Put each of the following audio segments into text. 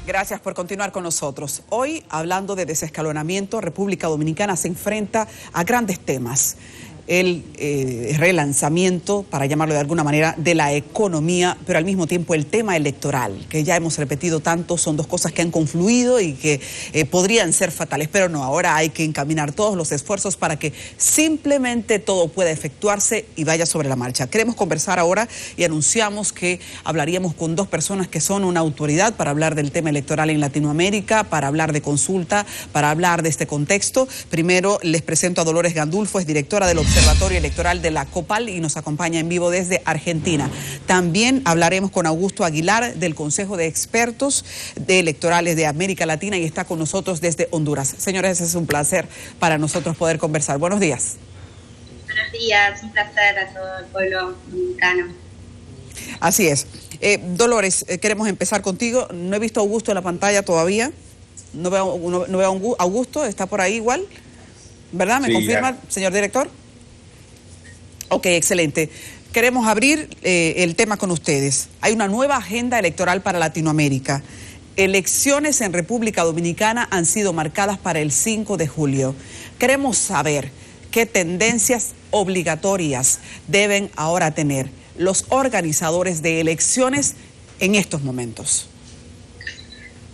Gracias por continuar con nosotros. Hoy, hablando de desescalonamiento, República Dominicana se enfrenta a grandes temas. El relanzamiento, para llamarlo de alguna manera, de la economía, pero al mismo tiempo el tema electoral, que ya hemos repetido tanto, son dos cosas que han confluido y que podrían ser fatales, pero no, ahora hay que encaminar todos los esfuerzos para que simplemente todo pueda efectuarse y vaya sobre la marcha. Queremos conversar ahora y anunciamos que hablaríamos con dos personas que son una autoridad para hablar del tema electoral en Latinoamérica, para hablar de consulta, para hablar de este contexto. Primero les presento a Dolores Gandulfo, es directora del Observatorio Electoral de la COPAL y nos acompaña en vivo desde Argentina. También hablaremos con Augusto Aguilar del Consejo de Expertos de Electorales de América Latina y está con nosotros desde Honduras. Señores, es un placer para nosotros poder conversar. Buenos días. Buenos días, un placer a todo el pueblo dominicano. Así es. Dolores, queremos empezar contigo. No he visto a Augusto en la pantalla todavía. No veo a Augusto, está por ahí igual. ¿Verdad? ¿Me confirma, ya, señor director? Ok, excelente. Queremos abrir el tema con ustedes. Hay una nueva agenda electoral para Latinoamérica. Elecciones en República Dominicana han sido marcadas para el 5 de julio. Queremos saber qué tendencias obligatorias deben ahora tener los organizadores de elecciones en estos momentos.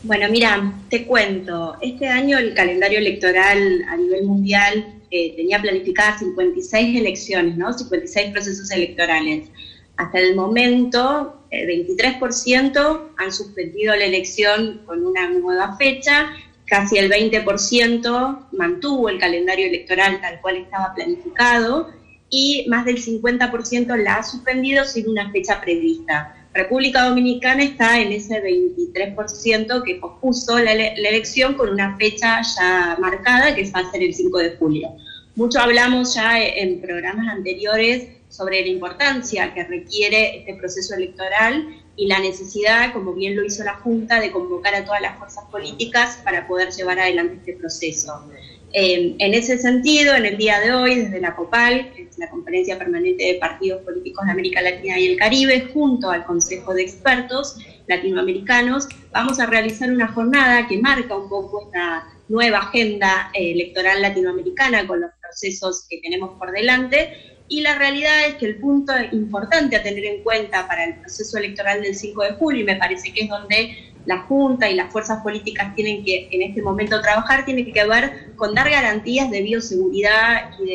Bueno, mira, te cuento. Este año el calendario electoral a nivel mundial tenía planificadas 56 elecciones, ¿no? 56 procesos electorales. Hasta el momento, 23% han suspendido la elección con una nueva fecha, casi el 20% mantuvo el calendario electoral tal cual estaba planificado y más del 50% la ha suspendido sin una fecha prevista. República Dominicana está en ese 23% que pospuso la elección con una fecha ya marcada, que va a ser el 5 de julio. Mucho hablamos ya en programas anteriores sobre la importancia que requiere este proceso electoral y la necesidad, como bien lo hizo la Junta, de convocar a todas las fuerzas políticas para poder llevar adelante este proceso. En ese sentido, en el día de hoy, desde la COPAL, que es la Conferencia Permanente de Partidos Políticos de América Latina y el Caribe, junto al Consejo de Expertos Latinoamericanos, vamos a realizar una jornada que marca un poco esta nueva agenda electoral latinoamericana con los procesos que tenemos por delante. Y la realidad es que el punto importante a tener en cuenta para el proceso electoral del 5 de julio, y me parece que es donde la Junta y las fuerzas políticas tienen que en este momento trabajar, tiene que ver con dar garantías de bioseguridad y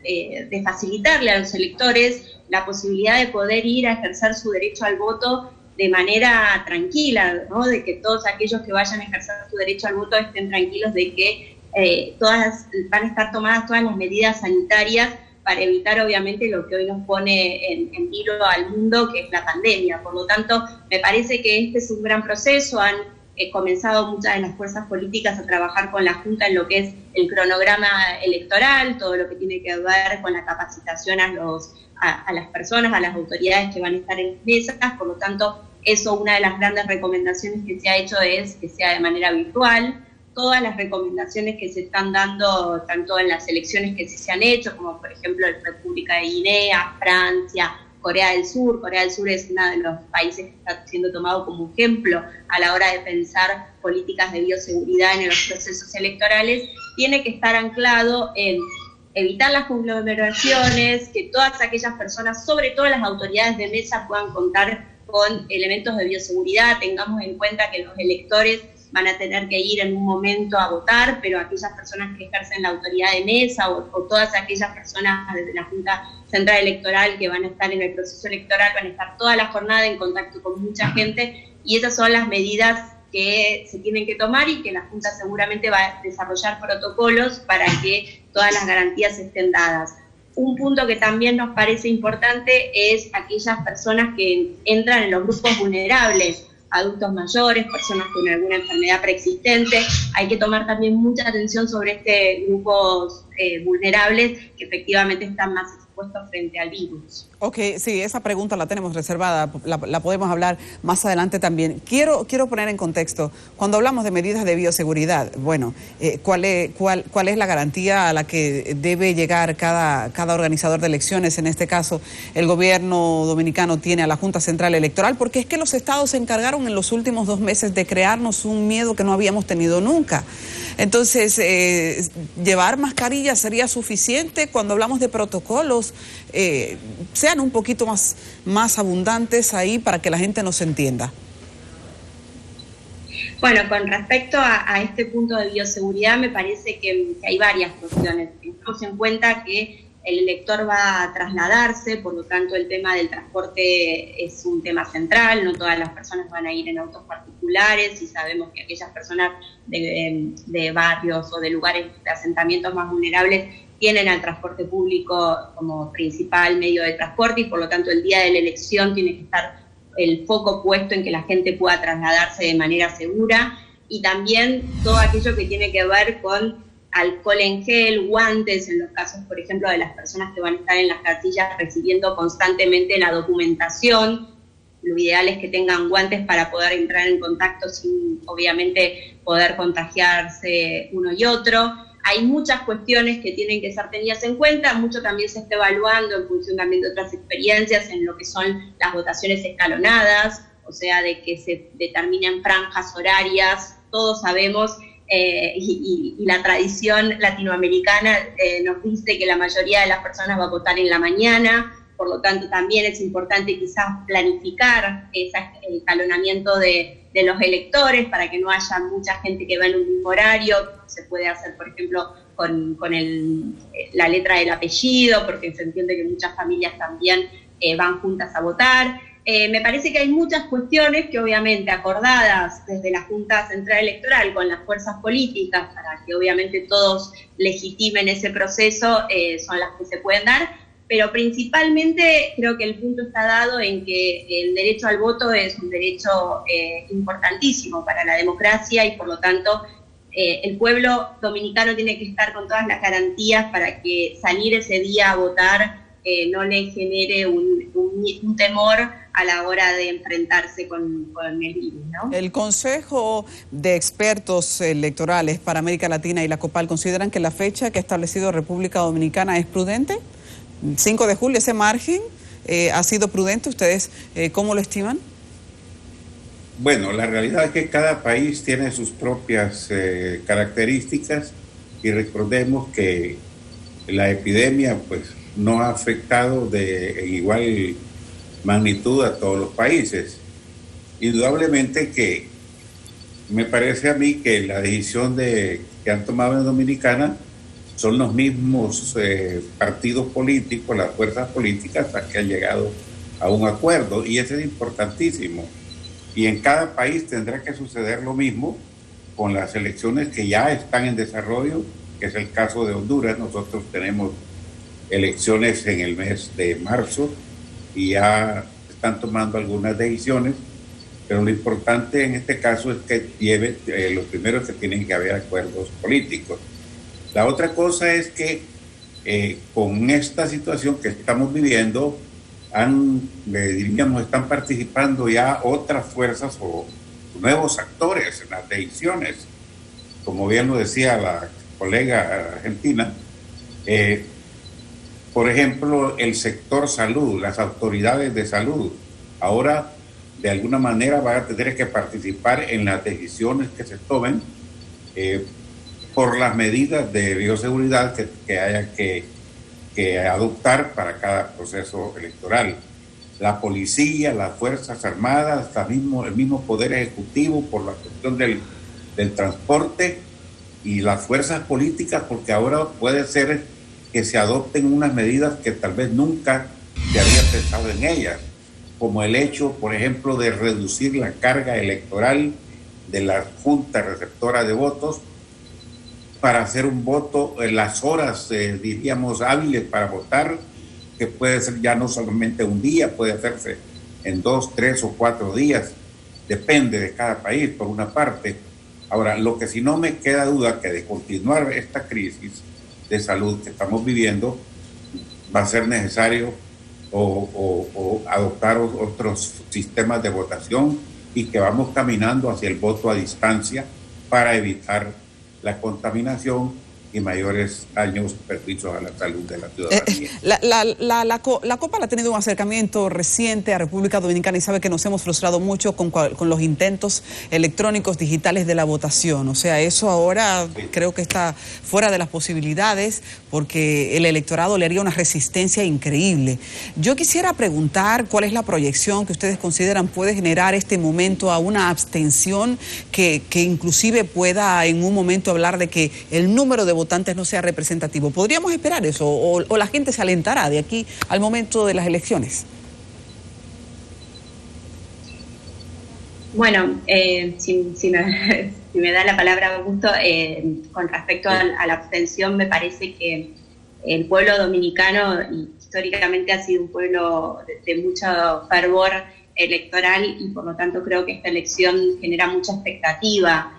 de facilitarle a los electores la posibilidad de poder ir a ejercer su derecho al voto de manera tranquila, ¿no? De que todos aquellos que vayan a ejercer su derecho al voto estén tranquilos de que van a estar tomadas todas las medidas sanitarias para evitar obviamente lo que hoy nos pone en vilo al mundo, que es la pandemia. Por lo tanto, me parece que este es un gran proceso. Han comenzado muchas de las fuerzas políticas a trabajar con la Junta en lo que es el cronograma electoral, todo lo que tiene que ver con la capacitación a las personas, a las autoridades que van a estar en las mesas. Por lo tanto, eso, una de las grandes recomendaciones que se ha hecho es que sea de manera virtual. Todas las recomendaciones que se están dando, tanto en las elecciones que se han hecho, como por ejemplo en República de Guinea, Francia, Corea del Sur. Corea del Sur es uno de los países que está siendo tomado como ejemplo a la hora de pensar políticas de bioseguridad en los procesos electorales. Tiene que estar anclado en evitar las conglomeraciones, que todas aquellas personas, sobre todo las autoridades de mesa, puedan contar con elementos de bioseguridad. Tengamos en cuenta que los electores van a tener que ir en un momento a votar, pero aquellas personas que ejercen la autoridad de mesa o todas aquellas personas desde la Junta Central Electoral que van a estar en el proceso electoral, van a estar toda la jornada en contacto con mucha gente, y esas son las medidas que se tienen que tomar y que la Junta seguramente va a desarrollar protocolos para que todas las garantías estén dadas. Un punto que también nos parece importante es aquellas personas que entran en los grupos vulnerables, adultos mayores, personas con alguna enfermedad preexistente. Hay que tomar también mucha atención sobre grupos vulnerables que efectivamente están más expuestos supuesto, frente al virus. Ok, sí, esa pregunta la tenemos reservada, la podemos hablar más adelante también. Quiero poner en contexto, cuando hablamos de medidas de bioseguridad, bueno, ¿cuál es la garantía a la que debe llegar cada organizador de elecciones? En este caso, el gobierno dominicano tiene a la Junta Central Electoral, porque es que los estados se encargaron en los últimos 2 meses de crearnos un miedo que no habíamos tenido nunca. Entonces, llevar mascarillas sería suficiente. Cuando hablamos de protocolos, sean un poquito más abundantes ahí para que la gente nos entienda. Bueno, con respecto a este punto de bioseguridad, me parece que hay varias cuestiones. Tenemos en cuenta que el elector va a trasladarse, por lo tanto el tema del transporte es un tema central, no todas las personas van a ir en autos particulares y sabemos que aquellas personas de barrios o de lugares de asentamientos más vulnerables tienen al transporte público como principal medio de transporte y por lo tanto el día de la elección tiene que estar el foco puesto en que la gente pueda trasladarse de manera segura y también todo aquello que tiene que ver con alcohol en gel, guantes, en los casos, por ejemplo, de las personas que van a estar en las casillas recibiendo constantemente la documentación. Lo ideal es que tengan guantes para poder entrar en contacto sin, obviamente, poder contagiarse uno y otro. Hay muchas cuestiones que tienen que ser tenidas en cuenta, mucho también se está evaluando en función también de otras experiencias en lo que son las votaciones escalonadas, o sea, de que se determinen franjas horarias, todos sabemos, y la tradición latinoamericana nos dice que la mayoría de las personas va a votar en la mañana, por lo tanto también es importante quizás planificar el escalonamiento de los electores para que no haya mucha gente que va en un mismo horario. Se puede hacer, por ejemplo, con la letra del apellido, porque se entiende que muchas familias también van juntas a votar. Me parece que hay muchas cuestiones que obviamente acordadas desde la Junta Central Electoral con las fuerzas políticas para que obviamente todos legitimen ese proceso son las que se pueden dar, pero principalmente creo que el punto está dado en que el derecho al voto es un derecho importantísimo para la democracia y por lo tanto el pueblo dominicano tiene que estar con todas las garantías para que salir ese día a votar no le genere un temor a la hora de enfrentarse con el virus, ¿no? El Consejo de Expertos Electorales para América Latina y la COPAL consideran que la fecha que ha establecido República Dominicana es prudente. 5 de julio, ese margen ha sido prudente. ¿Ustedes cómo lo estiman? Bueno, la realidad es que cada país tiene sus propias características y recordemos que la epidemia pues no ha afectado de igual magnitud a todos los países. Indudablemente que me parece a mí que la decisión que han tomado en Dominicana son los mismos partidos políticos, las fuerzas políticas las que han llegado a un acuerdo y eso es importantísimo. Y en cada país tendrá que suceder lo mismo con las elecciones que ya están en desarrollo, que es el caso de Honduras. Nosotros tenemos elecciones en el mes de marzo y ya están tomando algunas decisiones, pero lo importante en este caso es que lo primero es que tienen que haber acuerdos políticos. La otra cosa es que con esta situación que estamos viviendo, están participando ya otras fuerzas o nuevos actores en las decisiones. Como bien lo decía la colega argentina, por ejemplo, el sector salud, las autoridades de salud, ahora de alguna manera van a tener que participar en las decisiones que se tomen por las medidas de bioseguridad que haya que adoptar para cada proceso electoral. La policía, las Fuerzas Armadas, el mismo Poder Ejecutivo por la cuestión del transporte y las fuerzas políticas, porque ahora puede ser que se adopten unas medidas que tal vez nunca se había pensado en ellas, como el hecho, por ejemplo, de reducir la carga electoral de la Junta Receptora de Votos para hacer un voto en las horas, diríamos, hábiles para votar, que puede ser ya no solamente un día, puede hacerse en 2, 3 o 4 días, depende de cada país, por una parte. Ahora, lo que sí no me queda duda que de continuar esta crisis de salud que estamos viviendo, va a ser necesario o adoptar otros sistemas de votación y que vamos caminando hacia el voto a distancia para evitar la contaminación y mayores daños, perjuicios a la salud de la ciudadanía. La COPAL ha tenido un acercamiento reciente a República Dominicana y sabe que nos hemos frustrado mucho con los intentos electrónicos digitales de la votación. O sea, eso ahora creo que está fuera de las posibilidades porque el electorado le haría una resistencia increíble. Yo quisiera preguntar cuál es la proyección que ustedes consideran puede generar este momento a una abstención que inclusive pueda en un momento hablar de que el número de votantes no sea representativo. ¿Podríamos esperar eso o la gente se alentará de aquí al momento de las elecciones? Bueno, si me da la palabra, Augusto, con respecto a la abstención, me parece que el pueblo dominicano históricamente ha sido un pueblo de mucho fervor electoral y por lo tanto creo que esta elección genera mucha expectativa.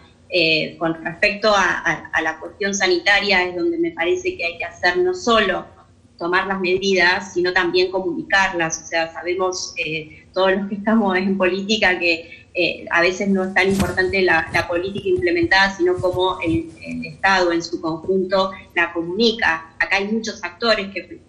Con respecto a la cuestión sanitaria es donde me parece que hay que hacer no solo tomar las medidas, sino también comunicarlas. O sea, sabemos todos los que estamos en política que a veces no es tan importante la política implementada, sino cómo el Estado en su conjunto la comunica. Acá hay muchos actores que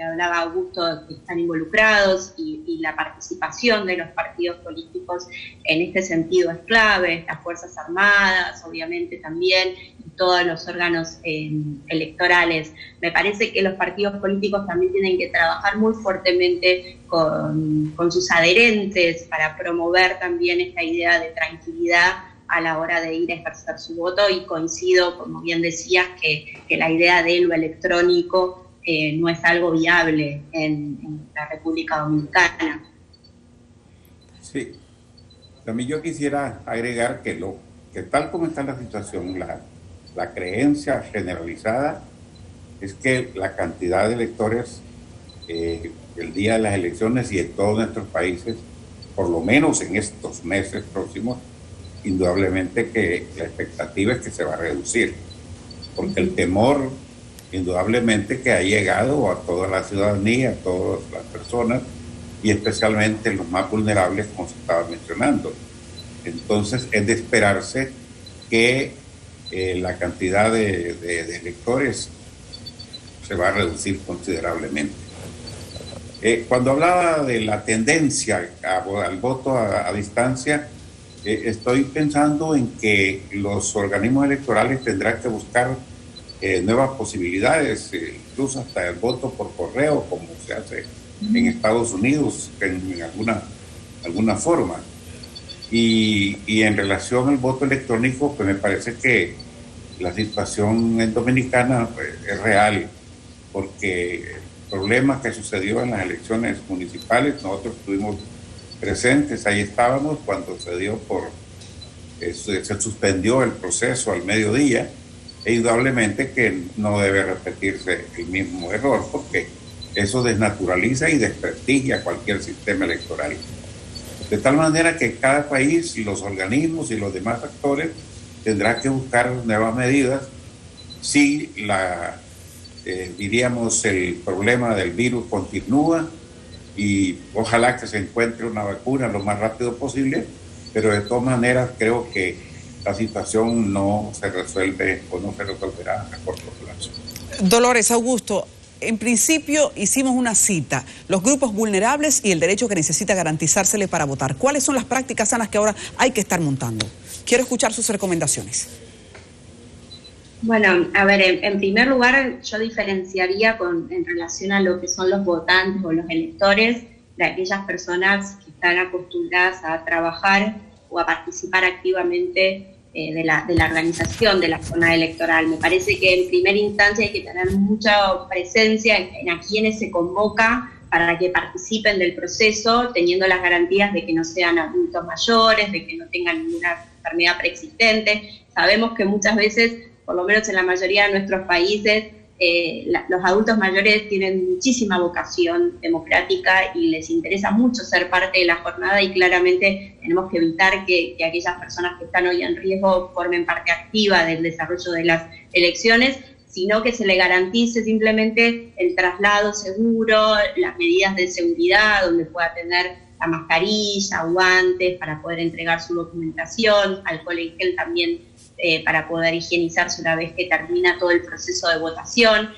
hablaba Augusto que están involucrados y la participación de los partidos políticos en este sentido es clave, las Fuerzas Armadas, obviamente también, y todos los órganos electorales. Me parece que los partidos políticos también tienen que trabajar muy fuertemente con sus adherentes para promover también esta idea de tranquilidad a la hora de ir a ejercer su voto, y coincido, como bien decías, que la idea de lo electrónico no es algo viable en la República Dominicana. Sí, también yo quisiera agregar que tal como está la situación, la creencia generalizada es que la cantidad de electores el día de las elecciones y en todos nuestros países, por lo menos en estos meses próximos, indudablemente que la expectativa es que se va a reducir, porque el temor indudablemente que ha llegado a toda la ciudadanía, a todas las personas y especialmente los más vulnerables, como se estaba mencionando. Entonces es de esperarse que la cantidad de electores se va a reducir considerablemente. Cuando hablaba de la tendencia al voto a distancia, estoy pensando en que los organismos electorales tendrán que buscar nuevas posibilidades, incluso hasta el voto por correo, como se hace en Estados Unidos, en alguna forma. Y en relación al voto electrónico, pues me parece que la situación en Dominicana pues, es real, porque el problema que sucedió en las elecciones municipales, nosotros estuvimos presentes, ahí estábamos cuando se suspendió el proceso al mediodía, e indudablemente que no debe repetirse el mismo error, porque eso desnaturaliza y desprestigia cualquier sistema electoral. De tal manera que cada país, los organismos y los demás actores tendrán que buscar nuevas medidas si diríamos, el problema del virus continúa, y ojalá que se encuentre una vacuna lo más rápido posible, pero de todas maneras creo que la situación no se resuelve o no se resolverá a corto plazo. Dolores, Augusto, en principio hicimos una cita, los grupos vulnerables y el derecho que necesita garantizársele para votar. ¿Cuáles son las prácticas sanas que ahora hay que estar montando? Quiero escuchar sus recomendaciones. Bueno, a ver, en primer lugar yo diferenciaría en relación a lo que son los votantes o los electores, de aquellas personas que están acostumbradas a trabajar o a participar activamente de la organización de la jornada electoral. Me parece que en primera instancia hay que tener mucha presencia en a quienes se convoca para que participen del proceso, teniendo las garantías de que no sean adultos mayores, de que no tengan ninguna enfermedad preexistente. Sabemos que muchas veces, por lo menos en la mayoría de nuestros países, los adultos mayores tienen muchísima vocación democrática y les interesa mucho ser parte de la jornada, y claramente tenemos que evitar que aquellas personas que están hoy en riesgo formen parte activa del desarrollo de las elecciones. sino que se le garantice simplemente el traslado seguro, las medidas de seguridad, donde pueda tener la mascarilla, guantes para poder entregar su documentación, alcohol en gel también para poder higienizarse una vez que termina todo el proceso de votación.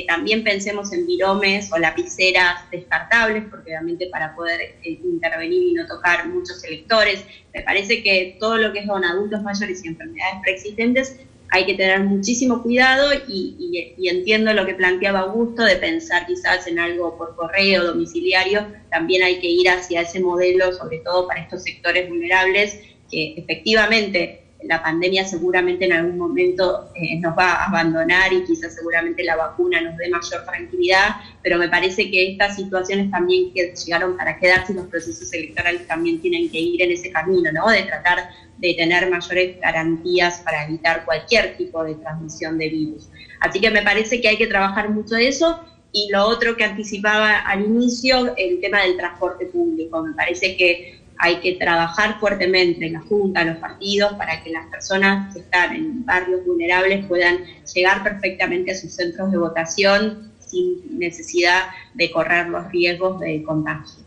También pensemos en viromes o lapiceras descartables, porque obviamente para poder intervenir y no tocar muchos electores. Me parece que todo lo que son adultos mayores y enfermedades preexistentes hay que tener muchísimo cuidado y entiendo lo que planteaba Augusto de pensar quizás en algo por correo, domiciliario. También hay que ir hacia ese modelo, sobre todo para estos sectores vulnerables, que efectivamente la pandemia seguramente en algún momento nos va a abandonar y quizás seguramente la vacuna nos dé mayor tranquilidad, pero me parece que estas situaciones también que llegaron para quedarse y los procesos electorales también tienen que ir en ese camino, ¿no? De tratar de tener mayores garantías para evitar cualquier tipo de transmisión de virus. Así que me parece que hay que trabajar mucho de eso. Y lo otro que anticipaba al inicio, el tema del transporte público. Me parece que hay que trabajar fuertemente en la Junta, en los partidos, para que las personas que están en barrios vulnerables puedan llegar perfectamente a sus centros de votación sin necesidad de correr los riesgos de contagio.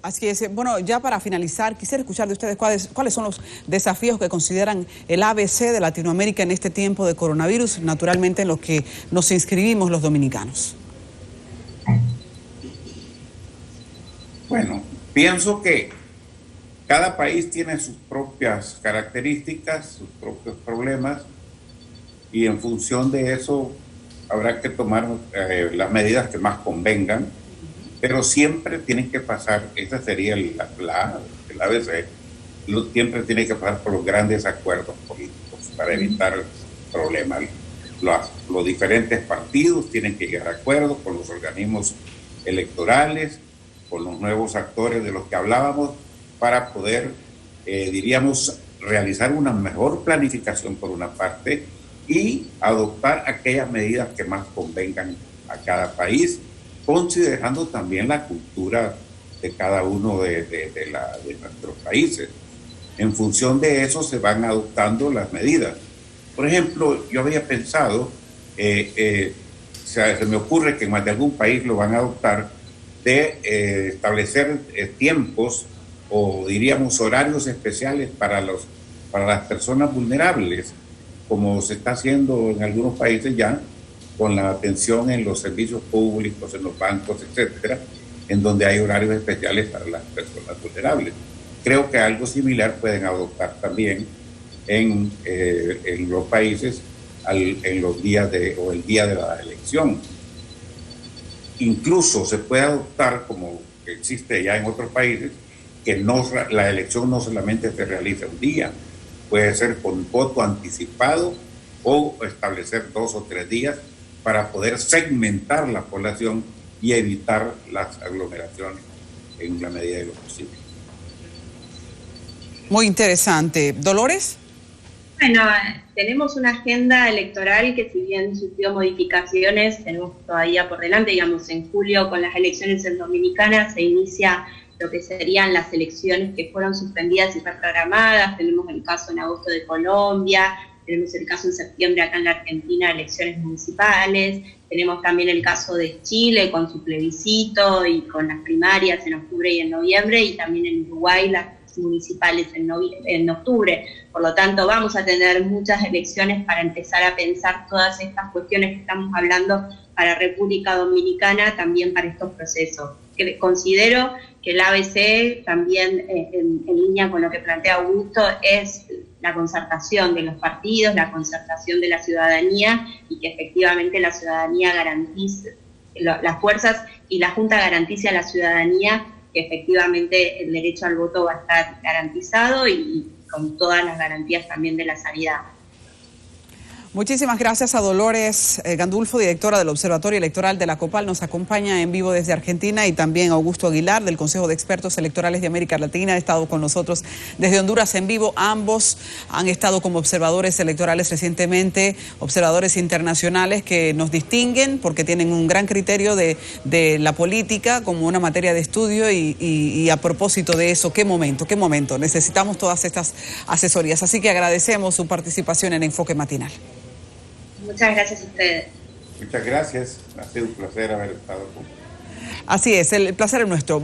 Así es. Bueno, ya para finalizar, quisiera escuchar de ustedes cuáles son los desafíos que consideran el ABC de Latinoamérica en este tiempo de coronavirus, naturalmente en los que nos inscribimos los dominicanos. Bueno, pienso que cada país tiene sus propias características, sus propios problemas, y en función de eso habrá que tomar las medidas que más convengan, pero siempre tienen que pasar, esa sería el ABC, siempre tiene que pasar por los grandes acuerdos políticos para evitar problemas. Los diferentes partidos tienen que llegar a acuerdos con los organismos electorales, con los nuevos actores de los que hablábamos, para poder, diríamos, realizar una mejor planificación por una parte y adoptar aquellas medidas que más convengan a cada país, considerando también la cultura de cada uno de nuestros países. En función de eso se van adoptando las medidas. Por ejemplo, yo había pensado, se me ocurre que en más de algún país lo van a adoptar, de establecer tiempos o diríamos horarios especiales para las personas vulnerables, como se está haciendo en algunos países ya, con la atención en los servicios públicos, en los bancos, etcétera, en donde hay horarios especiales para las personas vulnerables. Creo que algo similar pueden adoptar también en los países en los días el día de la elección. Incluso se puede adoptar, como existe ya en otros países, que la elección no solamente se realiza un día, puede ser con voto anticipado o establecer 2 o 3 días para poder segmentar la población y evitar las aglomeraciones en la medida de lo posible. Muy interesante. ¿Dolores? Bueno, tenemos una agenda electoral que, si bien sufrió modificaciones, tenemos todavía por delante. Digamos, en julio, con las elecciones en Dominicana, se inicia lo que serían las elecciones que fueron suspendidas y reprogramadas. Tenemos el caso en agosto de Colombia, tenemos el caso en septiembre acá en la Argentina, elecciones municipales. Tenemos también el caso de Chile con su plebiscito y con las primarias en octubre y en noviembre, y también en Uruguay las municipales en octubre. Por lo tanto, vamos a tener muchas elecciones para empezar a pensar todas estas cuestiones que estamos hablando para República Dominicana, también para estos procesos. Considero que el ABC, también en línea con lo que plantea Augusto, es la concertación de los partidos, la concertación de la ciudadanía, y que efectivamente la ciudadanía garantice, las fuerzas y la Junta garantice a la ciudadanía que efectivamente el derecho al voto va a estar garantizado y con todas las garantías también de la sanidad. Muchísimas gracias a Dolores Gandulfo, directora del Observatorio Electoral de la COPAL. Nos acompaña en vivo desde Argentina, y también Augusto Aguilar del Consejo de Expertos Electorales de América Latina. Ha estado con nosotros desde Honduras en vivo. Ambos han estado como observadores electorales recientemente, observadores internacionales que nos distinguen porque tienen un gran criterio de la política como una materia de estudio, y a propósito de eso, qué momento. Necesitamos todas estas asesorías. Así que agradecemos su participación en Enfoque Matinal. Muchas gracias a ustedes. Muchas gracias, ha sido un placer haber estado con ustedes. Así es, el placer es nuestro.